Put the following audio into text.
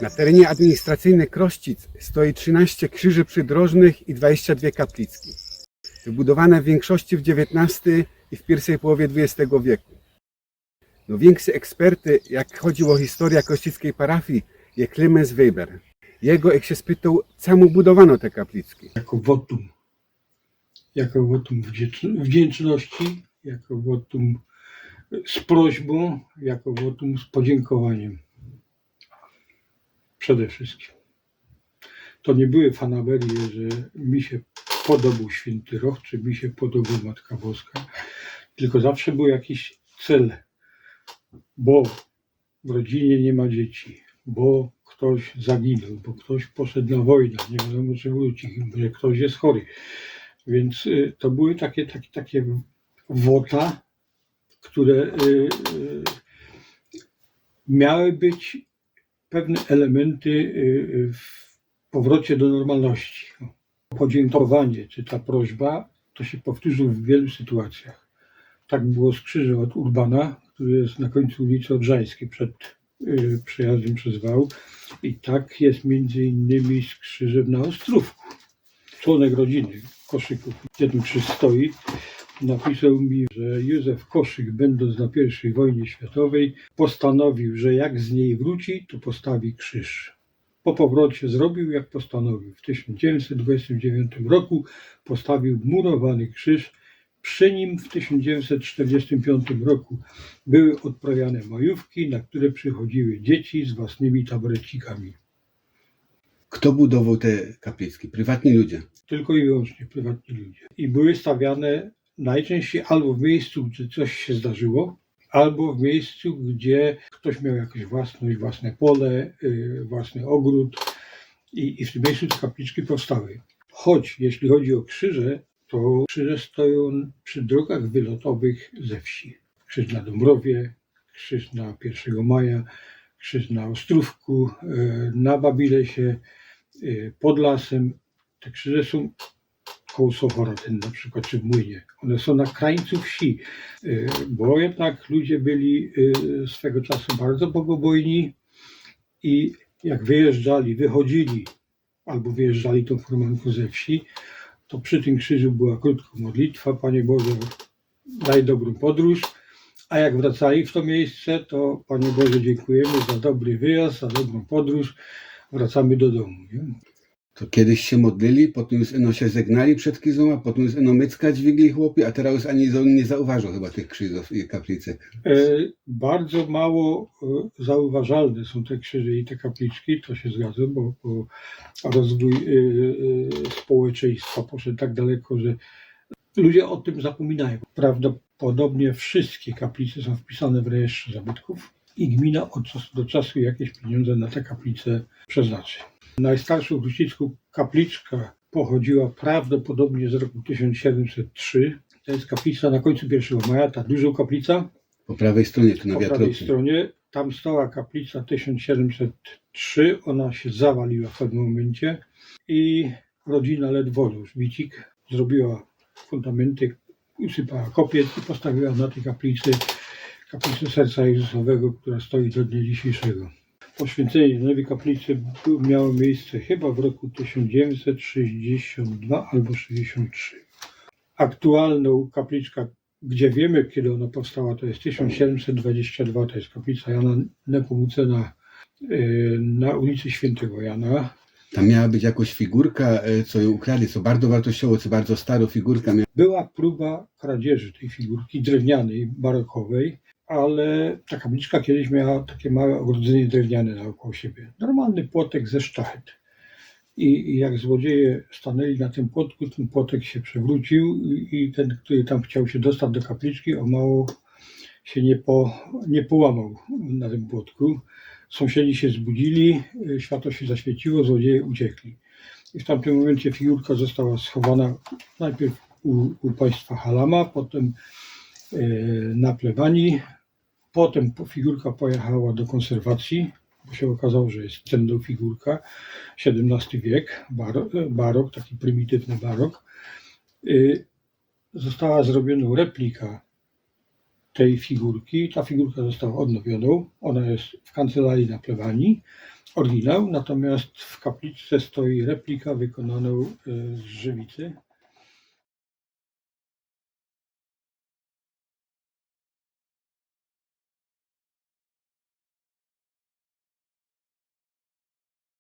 Na terenie administracyjnym Krościc stoi 13 krzyży przydrożnych i 22 kaplicki. Wybudowane w większości w XIX i w pierwszej połowie XX wieku. No większy eksperty, jak chodzi o historię krościckiej parafii, je Klemens Weber. Jego, jak się spytał, czemu budowano te kaplicki? Jako wotum wdzięczności, jako wotum z prośbą, jako wotum z podziękowaniem. Przede wszystkim. To nie były fanaberie, że mi się podobał Święty Roch, czy mi się podobał Matka Boska, tylko zawsze był jakiś cel, bo w rodzinie nie ma dzieci, bo ktoś zaginął, bo ktoś poszedł na wojnę, nie wiadomo czy wróci, że ktoś jest chory. Więc to były takie wota, które miały być pewne elementy w powrocie do normalności. Podziękowanie, czy ta prośba, to się powtórzy w wielu sytuacjach. Tak było z krzyżem od Urbana, który jest na końcu ulicy Odrzańskiej przed przejazdem przez wał. I tak jest między innymi z krzyżem na Ostrówku. Członek rodziny Koszyków, gdzie ten krzyż stoi, napisał mi, że Józef Koszyk, będąc na I wojnie światowej, postanowił, że jak z niej wróci, to postawi krzyż. Po powrocie zrobił, jak postanowił. W 1929 roku postawił murowany krzyż. Przy nim w 1945 roku były odprawiane majówki, na które przychodziły dzieci z własnymi taborecikami. Kto budował te kaplicki? Prywatni ludzie. Tylko i wyłącznie prywatni ludzie. I były stawiane najczęściej albo w miejscu, gdzie coś się zdarzyło, albo w miejscu, gdzie ktoś miał jakąś własność, własne pole, własny ogród i w tym miejscu te kapliczki powstały. Choć jeśli chodzi o krzyże, to krzyże stoją przy drogach wylotowych ze wsi. Krzyż na Dąbrowie, krzyż na 1 maja, krzyż na Ostrówku, na Babilesie, pod lasem. Te krzyże są koło Sochora, ten na przykład, czy w Młynie. One są na krańcu wsi, bo jednak ludzie byli swego czasu bardzo bogobojni i jak wyjeżdżali, wychodzili albo wyjeżdżali tą furmanką ze wsi, to przy tym krzyżu była krótka modlitwa: Panie Boże, daj dobrą podróż, a jak wracali w to miejsce, to Panie Boże, dziękujemy za dobry wyjazd, za dobrą podróż, wracamy do domu. Nie? To kiedyś się modlili, potem już się żegnali przed kizą, a potem już mycka dźwigli chłopi, a teraz już ani nie zauważą chyba tych krzyżów i kaplicek. Bardzo mało zauważalne są te krzyże i te kapliczki, to się zgadza, bo rozwój społeczeństwa poszedł tak daleko, że ludzie o tym zapominają. Prawdopodobnie wszystkie kaplice są wpisane w rejestrze zabytków i gmina od czasu do czasu jakieś pieniądze na te kaplice przeznaczy. Najstarsza Krościcka kapliczka pochodziła prawdopodobnie z roku 1703. To jest kaplica na końcu 1 maja, ta duża kaplica. Po prawej stronie, tu na Po wiatroku. prawej stronie. Tam stała kaplica 1703. Ona się zawaliła w pewnym momencie i rodzina Ledworzów, Wicik, zrobiła fundamenty, usypała kopiec i postawiła na tej kaplicę Serca Jezusowego, która stoi do dnia dzisiejszego. Poświęcenie nowej kaplicy miało miejsce chyba w roku 1962 albo 63. Aktualną kapliczkę, gdzie wiemy, kiedy ona powstała, to jest 1722, to jest kaplica Jana Nepomucena na ulicy Świętego Jana. Tam miała być jakoś figurka, co ją ukradli, co bardzo wartościowo, co bardzo starą figurka. Była próba kradzieży tej figurki drewnianej, barokowej, ale ta kapliczka kiedyś miała takie małe ogrodzenie drewniane naokoło siebie. Normalny płotek ze sztachet. I jak złodzieje stanęli na tym płotku, ten płotek się przewrócił i ten, który tam chciał się dostać do kapliczki, o mało się nie połamał na tym płotku. Sąsiedzi się zbudzili, światło się zaświeciło, złodzieje uciekli. I w tamtym momencie figurka została schowana najpierw u państwa Halama, potem na plebanii. Potem figurka pojechała do konserwacji, bo się okazało, że jest cenną figurka, XVII wiek, barok, taki prymitywny barok. Została zrobiona replika tej figurki. Ta figurka została odnowiona. Ona jest w kancelarii na plebanii, oryginał, natomiast w kapliczce stoi replika wykonana z żywicy.